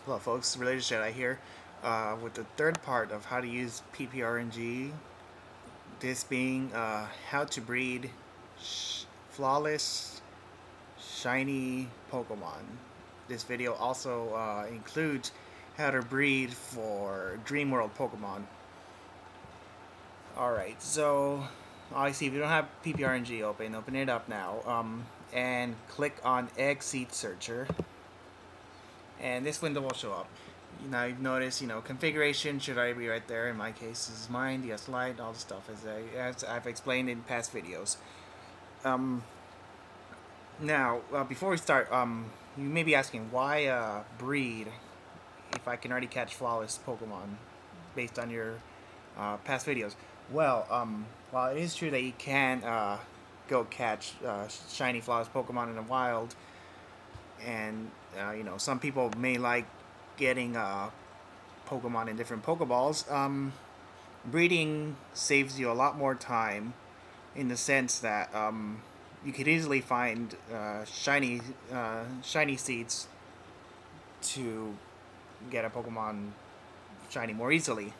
Hello folks, Related Jedi here with the third part of how to use PPRNG. This being how to breed flawless, shiny Pokemon. This video also includes how to breed for Dream World Pokemon. Alright, so obviously if you don't have PPRNG open it up now and click on Egg Seed Searcher. And this window will show up. Now you've noticed, configuration should already be right there. In my case, this is mine, the S-Lite, all the stuff as I've explained in past videos. Now, before we start, you may be asking, why breed if I can already catch flawless Pokemon based on your past videos? Well, while it is true that you can go catch shiny flawless Pokemon in the wild, and some people may like getting Pokemon in different Pokeballs. Breeding saves you a lot more time, in the sense that you could easily find shiny seeds to get a Pokemon shiny more easily.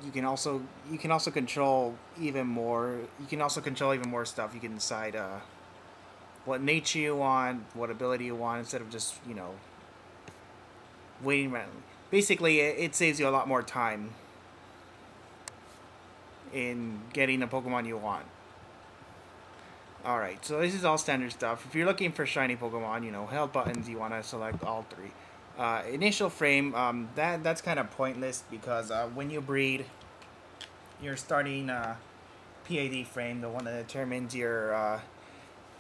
You can also control even more. You can also control even more stuff. You can decide what nature you want, what ability you want, instead of just, waiting around. Basically, it saves you a lot more time in getting the Pokemon you want. Alright, so this is all standard stuff. If you're looking for shiny Pokemon, held buttons, you want to select all three. Initial frame, that's kind of pointless, because when you breed, your starting PAD frame, the one that determines your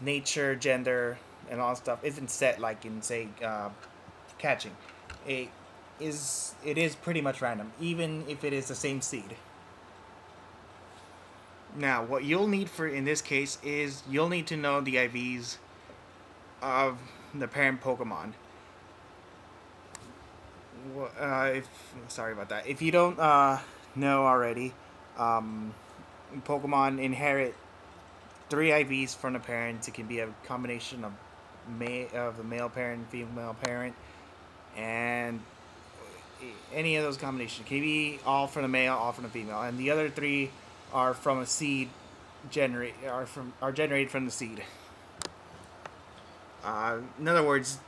nature, gender, and all that stuff, isn't set like in, say, catching. It is pretty much random, even if it is the same seed. Now, what you'll need in this case is you'll need to know the IVs of the parent Pokemon. Sorry about that. If you don't know already, Pokemon inherit 3 IVs from the parents. It can be a combination of the male parent, female parent, and any of those combinations. It can be all from the male, all from the female, and the other 3 are from a seed are generated from the seed. In other words,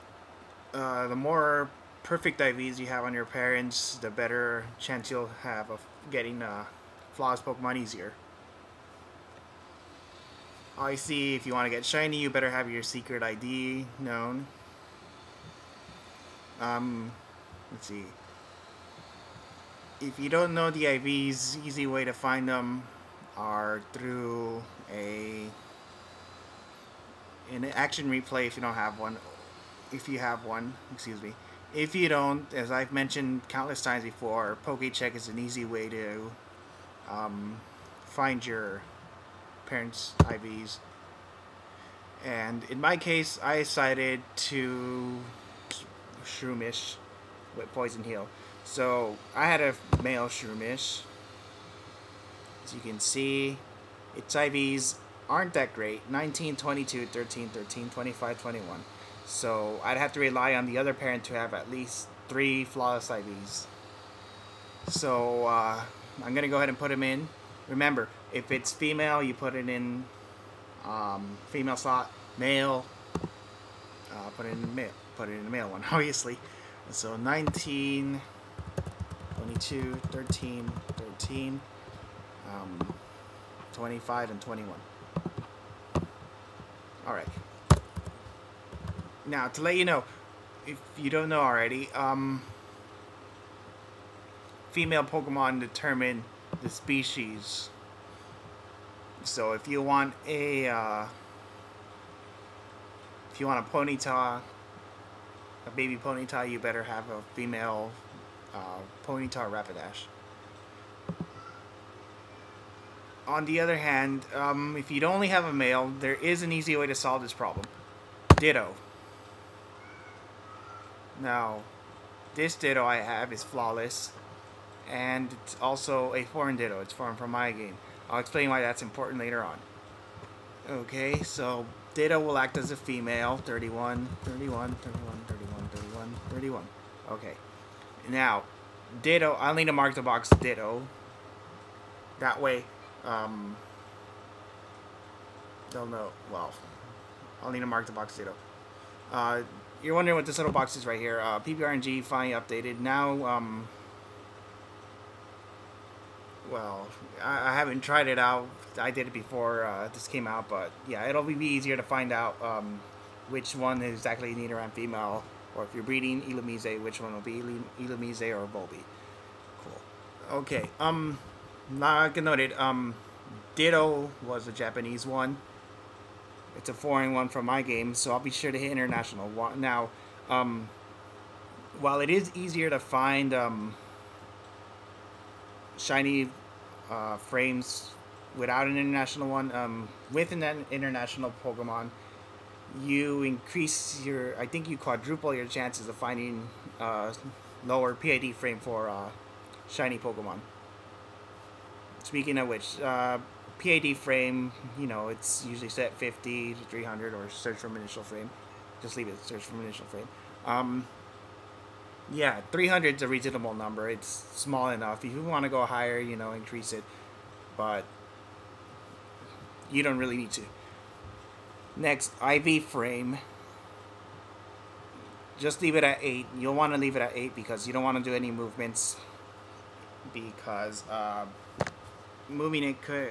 the more perfect IVs you have on your parents, the better chance you'll have of getting flawless Pokemon easier. Obviously, if you want to get shiny, you better have your secret ID known. Let's see. If you don't know the IVs, easy way to find them are through an action replay if you don't have one. If you have one, excuse me. If you don't, as I've mentioned countless times before, PokeCheck is an easy way to find your parents' IVs. And in my case, I decided to Shroomish with Poison Heal. So I had a male Shroomish. As you can see, its IVs aren't that great. 19, 22, 13, 13, 25, 21. So I'd have to rely on the other parent to have at least 3 flawless IVs. So I'm going to go ahead and put them in. Remember, if it's female, you put it in female slot. Male, put it in the male one, obviously. So 19, 22, 13, 13, 25, and 21. Alright. Now, to let you know, if you don't know already, female Pokemon determine the species. So if you want a Ponyta, a baby Ponyta, you better have a female Ponyta Rapidash. On the other hand, if you only have a male, there is an easy way to solve this problem. Ditto. Now, this Ditto I have is flawless, and it's also a foreign Ditto. It's foreign from my game. I'll explain why that's important later on. Okay, so Ditto will act as a female. 31, 31, 31, 31, 31, 31. Okay. Now, Ditto. I'll need to mark the box Ditto. That way, they'll know. Well, I'll need to mark the box Ditto. You're wondering what this little box is right here. PPRNG finally updated. Now, well, I haven't tried it out. I did it before this came out, but yeah, it'll be easier to find out which one is exactly Nidoran female, or if you're breeding Illumise, which one will be Illumise or Volby. Cool. Okay. Like I noted, Ditto was a Japanese one. It's a foreign one from my game, so I'll be sure to hit international. Now, while it is easier to find shiny frames without an international one, with an international Pokemon, you increase your, I think you quadruple your chances of finding lower PID frame for shiny Pokemon. Speaking of which, PID frame, you know, it's usually set 50 to 300 or search from initial frame. Just leave it, search from initial frame. Yeah, 300 is a reasonable number. It's small enough. If you want to go higher, you know, increase it. But you don't really need to. Next, IV frame. Just leave it at 8. You'll want to leave it at 8 because you don't want to do any movements. Because moving it could,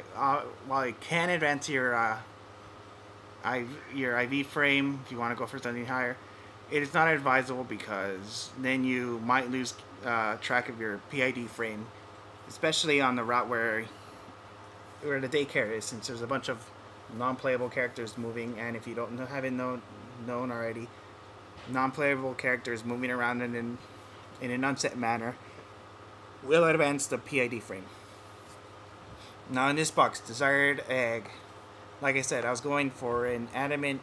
while it can advance your IV frame, if you want to go for something higher, it is not advisable because then you might lose track of your PID frame, especially on the route where the daycare is, since there's a bunch of non-playable characters moving, and if you haven't known already, non-playable characters moving around in an unset manner will advance the PID frame. Now in this box, desired egg. Like I said, I was going for an adamant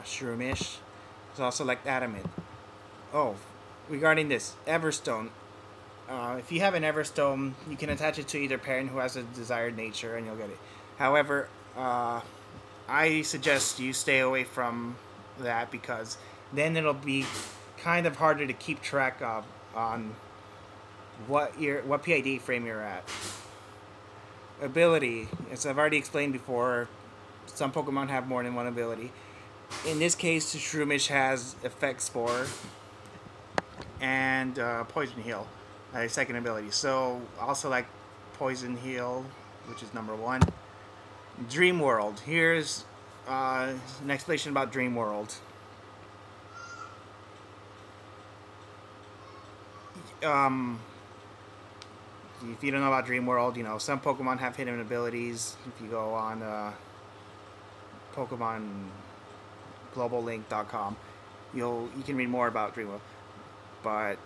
Shroomish. So I'll select adamant. Oh, regarding this, Everstone. If you have an Everstone, you can attach it to either parent who has a desired nature and you'll get it. However, I suggest you stay away from that because then it'll be kind of harder to keep track of on what PID frame you're at. Ability, as I've already explained before, some Pokemon have more than one ability. In this case, Shroomish has Effect Spore and Poison Heal, a second ability. So I'll select Poison Heal, which is number 1. Dream World. Here's an explanation about Dream World. If you don't know about Dream World, you know, some Pokemon have hidden abilities. If you go on Pokemon GlobalLink.com, you can read more about Dream World. But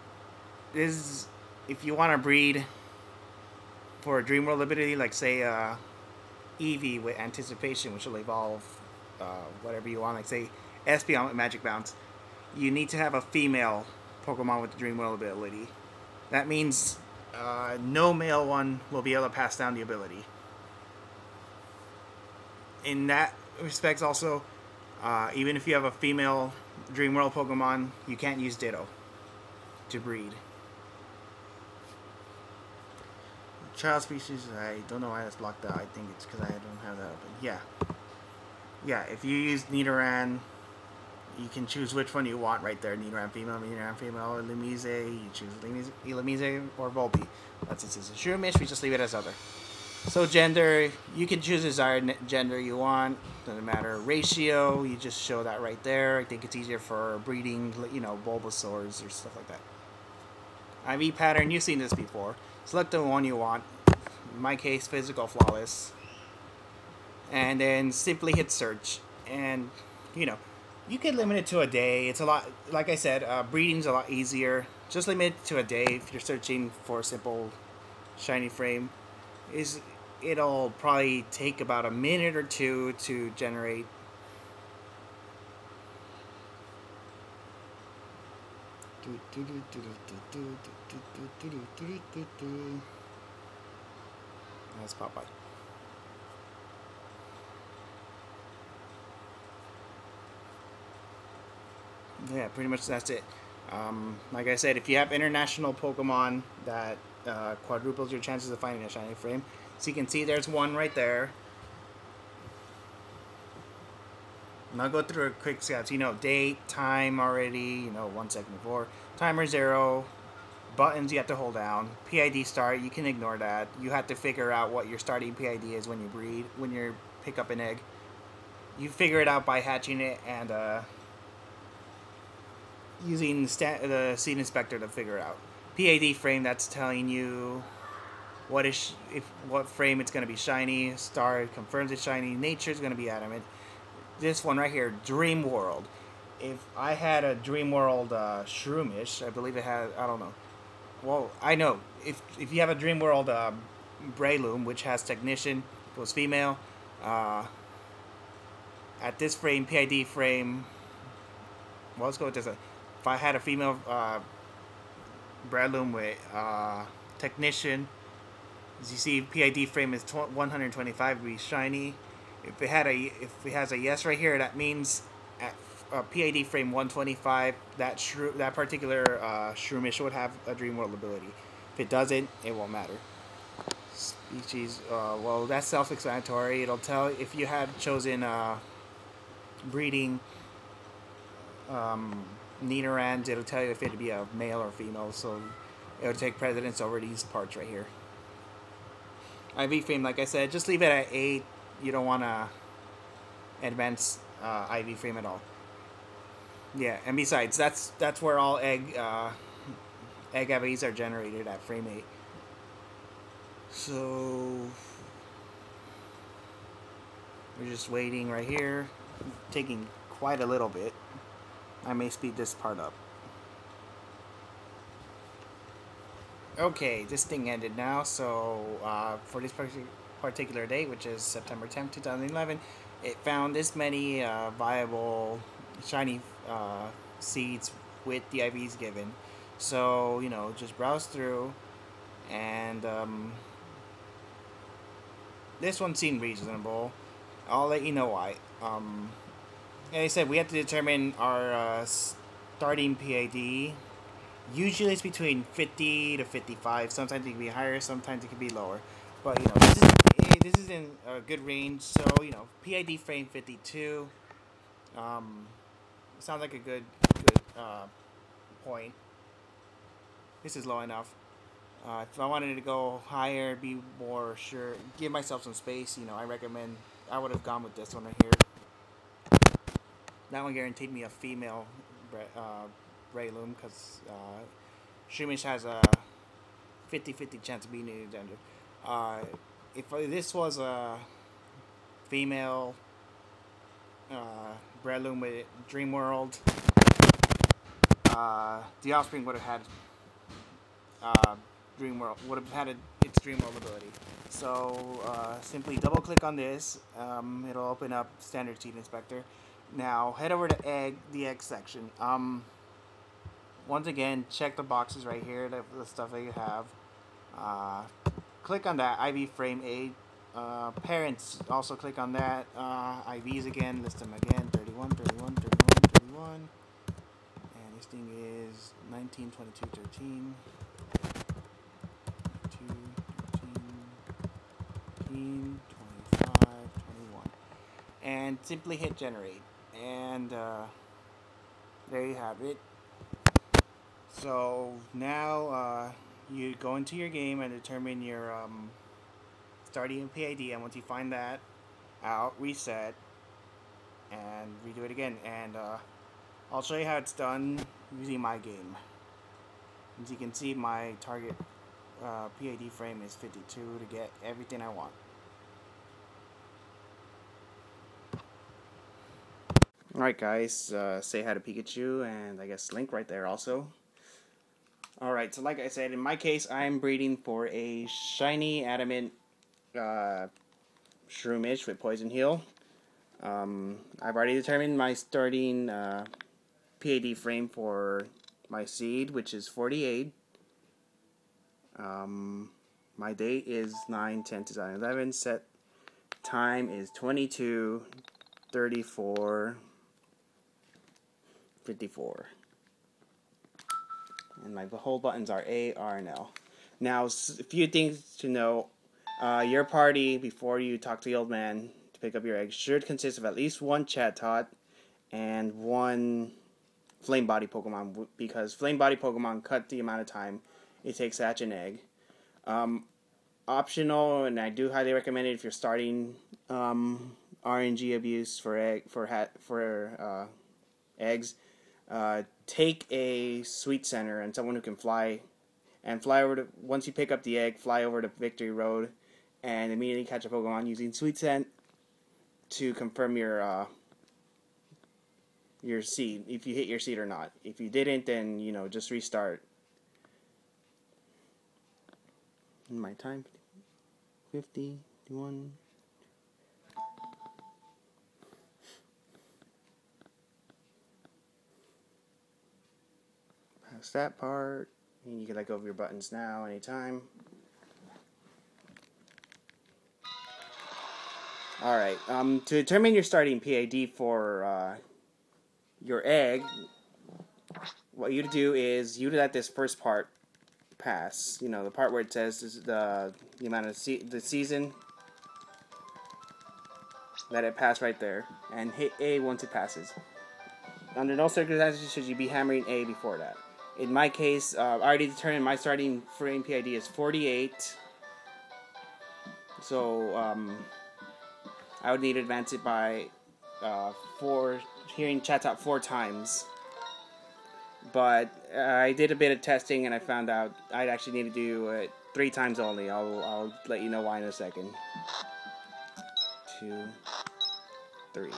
if you want to breed for a Dream World ability, like say Eevee with Anticipation, which will evolve whatever you want, like say Espeon with Magic Bounce, you need to have a female Pokemon with the Dream World ability. That means no male one will be able to pass down the ability. In that respect also, even if you have a female Dream World Pokemon, you can't use Ditto to breed. Child species, I don't know why that's blocked out. I think it's because I don't have that open. Yeah, if you use Nidoran, you can choose which one you want right there. Nidoran female, or Illumise. You choose Illumise or Volby. But since it's a Shroomish, we just leave it as other. So gender, you can choose desired gender you want. Doesn't matter. Ratio, you just show that right there. I think it's easier for breeding, you know, Bulbasaurs or stuff like that. IV pattern, you've seen this before. Select the one you want. In my case, Physical Flawless. And then simply hit search. And, you know, you can limit it to a day. It's a lot, like I said, breeding's a lot easier. Just limit it to a day if you're searching for a simple shiny frame. It'll probably take about a minute or two to generate. That's Popeye. Yeah, pretty much that's it. Like I said, if you have international Pokemon, that quadruples your chances of finding a shiny frame. So you can see there's one right there. And I'll go through a quick scout. So, you know, date, time already, 1 second before. Timer 0. Buttons you have to hold down. PID start, you can ignore that. You have to figure out what your starting PID is when you breed, when you pick up an egg. You figure it out by hatching it and using the seed inspector to figure it out. PID frame, that's telling you what frame it's going to be shiny. Star confirms it's shiny. Nature is going to be adamant. This one right here, Dream World. If I had a Dream World Shroomish, I believe it had, I don't know. Well, I know. If you have a Dream World Breloom, which has Technician, goes female, at this frame, PID frame, well, let's go with this. If I had a female Breloom with Technician, as you see, PID frame is 125 degrees shiny. If it has a yes right here, that means at PID frame 125, that particular Shroomish would have a Dream World ability. If it doesn't, it won't matter. Species, well, that's self-explanatory. It'll tell if you had chosen breeding Nidorands, it'll tell you if it'd be a male or female, so it'll take precedence over these parts right here. IV frame, like I said, just leave it at 8. You don't want to advance IV frame at all. Yeah, and besides, that's where all egg IVs are generated, at frame 8. So we're just waiting right here, taking quite a little bit. I may speed this part up. Okay, this thing ended now, so for this particular date, which is September 10th, 2011, it found this many viable shiny seeds with the IVs given. So, just browse through, and this one seemed reasonable. I'll let you know why. Like I said, we have to determine our starting PID. Usually it's between 50 to 55. Sometimes it can be higher, sometimes it can be lower. But, this is in a good range. So, PID frame 52. Sounds like a good point. This is low enough. If I wanted to go higher, be more sure, give myself some space, I would have gone with this one right here. That one guaranteed me a female Breloom, because Shroomish has a 50-50 chance of being a gender. If this was a female Breloom with Dream World, the offspring would have had Dream World, its Dream World ability. So simply double click on this. It'll open up Standard Seed Inspector. Now head over to the egg section. Once again, check the boxes right here, the stuff that you have. Click on that IV frame 8. Parents, also click on that. IVs again, list them again. 31, 31, 31, 31. And this thing is 19, 22, 13. 22, 13, 13, 25, 21. And simply hit generate. And there you have it. So now you go into your game and determine your starting PID, and once you find that out, reset and redo it again. And I'll show you how it's done using my game. As you can see, my target PID frame is 52 to get everything I want. Alright guys, say hi to Pikachu, and I guess Link right there also. Alright, so like I said, in my case, I'm breeding for a shiny adamant Shroomish with Poison Heal. I've already determined my starting PID frame for my seed, which is 48. My date is 9/10/2011. Set time is 22:34:54. And my whole buttons are A, R, and L. Now, a few things to know. Your party, before you talk to the old man to pick up your egg, should consist of at least one Chatot and one Flame Body Pokemon, because Flame Body Pokemon cut the amount of time it takes to hatch an egg. Optional, and I do highly recommend it if you're starting RNG Abuse for eggs. Take a Sweet Center and someone who can fly, and fly over to, once you pick up the egg, fly over to Victory Road and immediately catch a Pokemon using Sweet Scent to confirm your seed, if you hit your seed or not. If you didn't, then, you know, just restart. In my time, 51. Past that part, and you can let go of your buttons now, anytime. Alright, to determine your starting PID for your egg, what you do is you let this first part pass. You know, the part where it says this is the amount of the season. Let it pass right there, and hit A once it passes. Under no circumstances should you be hammering A before that. In my case, I already determined my starting frame PID is 48. So, I would need to advance it by hearing Chatot 4 times. But I did a bit of testing and I found out I'd actually need to do it 3 times only. I'll let you know why in a second. 2, 3.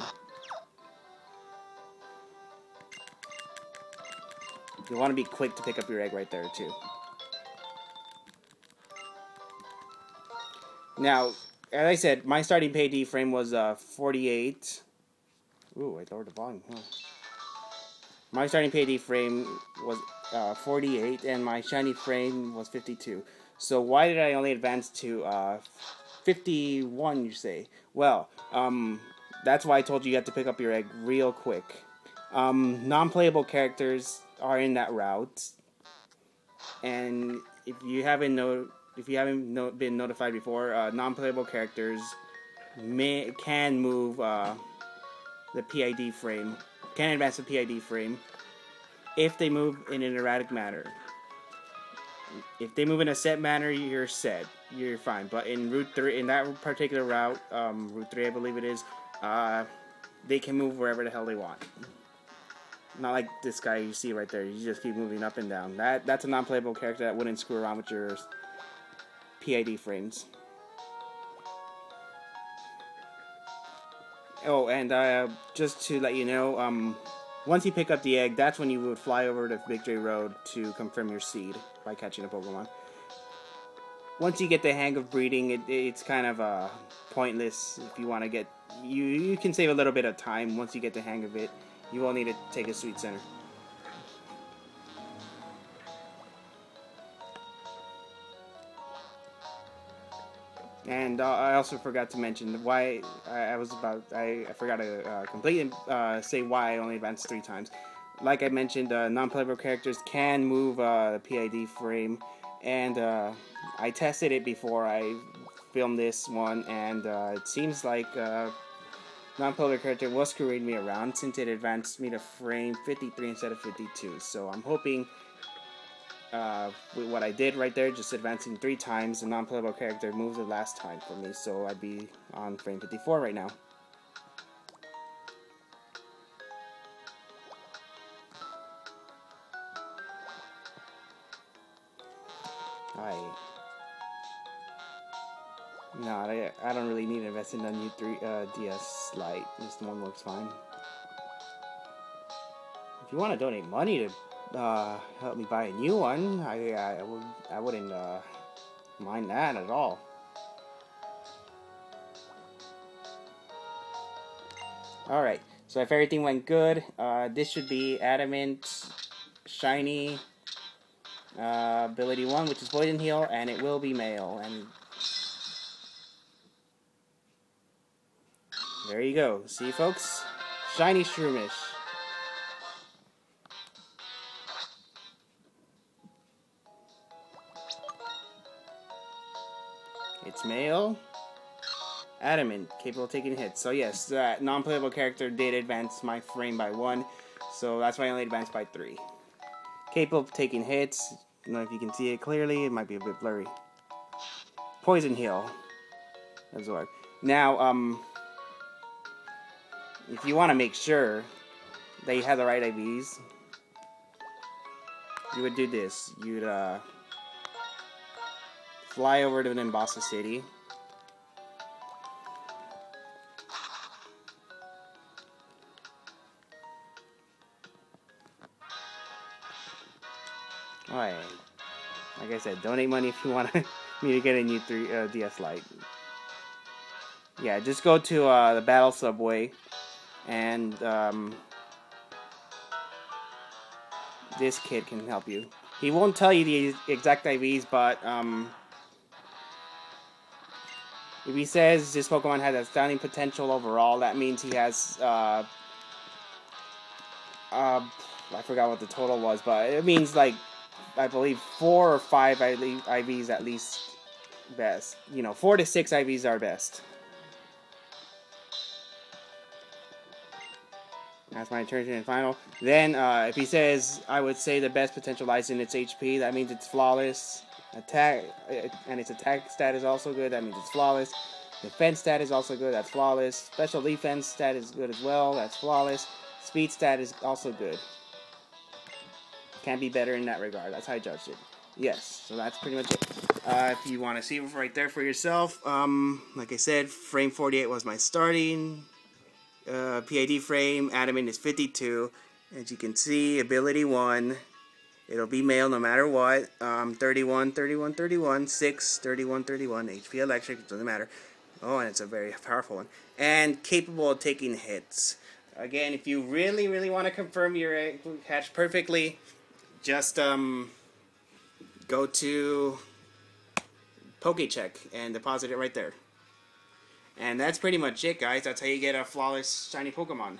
You want to be quick to pick up your egg right there too. Now, as I said, my starting PID frame was 48. Ooh, I lowered the volume. Huh. My starting PID frame was 48, and my shiny frame was 52. So why did I only advance to 51, you say? Well, that's why I told you have to pick up your egg real quick. Non-playable characters are in that route, and if you haven't been notified before, non-playable characters can move the PID frame, can advance the PID frame if they move in an erratic manner. If they move in a set manner, you're set, you're fine. But in Route 3, in that particular route, Route 3 I believe it is, they can move wherever the hell they want. Not like this guy you see right there. You just keep moving up and down. That's a non-playable character that wouldn't screw around with your PID frames. Oh, and just to let you know, once you pick up the egg, that's when you would fly over to Victory Road to confirm your seed by catching a Pokemon. Once you get the hang of breeding, it's kind of pointless if you want to get... You can save a little bit of time once you get the hang of it. You will need to take a Sweet Center. And I also forgot to mention why I forgot to completely say why I only advanced 3 times. Like I mentioned, non-playable characters can move the PID frame, and I tested it before I filmed this one, and it seems like non-playable character was screwing me around since it advanced me to frame 53 instead of 52. So I'm hoping with what I did right there, just advancing 3 times, the non-playable character moves the last time for me, so I'd be on frame 54 right now. I don't really need to invest in a new DS Lite. Just one works fine. If you want to donate money to help me buy a new one, I wouldn't mind that at all. Alright, so if everything went good, this should be Adamant, Shiny, Ability 1, which is Poison Heal, and it will be male. And there you go. See, folks? Shiny Shroomish. It's male. Adamant, capable of taking hits. So yes, that non-playable character did advance my frame by 1. So that's why I only advanced by 3. Capable of taking hits. I don't know if you can see it clearly. It might be a bit blurry. Poison heal. Absorb. Now, if you want to make sure that you have the right IVs, you would do this. You'd fly over to Nimbasa City. Alright. Like I said, donate money if you want me to get a new DS Lite. Yeah, just go to the Battle Subway, and this kid can help you. He won't tell you the exact IVs, but if he says this Pokemon has astounding potential overall, that means he has I forgot what the total was, but it means like I believe 4 or 5 IVs at least best. 4 to 6 IVs are best. That's my turn and final. Then, if he says, I would say the best potential lies in its HP, that means it's flawless. Attack, and its attack stat is also good, that means it's flawless. Defense stat is also good, that's flawless. Special defense stat is good as well, that's flawless. Speed stat is also good. Can't be better in that regard, that's how I judged it. Yes, so that's pretty much it. If you want to see it right there for yourself, like I said, frame 48 was my starting. PID frame, Adamant is 52. As you can see, ability 1. It'll be male no matter what. 31, 31, 31, 6, 31, 31. HP electric, doesn't matter. Oh, and it's a very powerful one. And capable of taking hits. Again, if you really, really want to confirm your hatch perfectly, just go to PokeCheck and deposit it right there. And that's pretty much it, guys. That's how you get a flawless shiny Pokemon.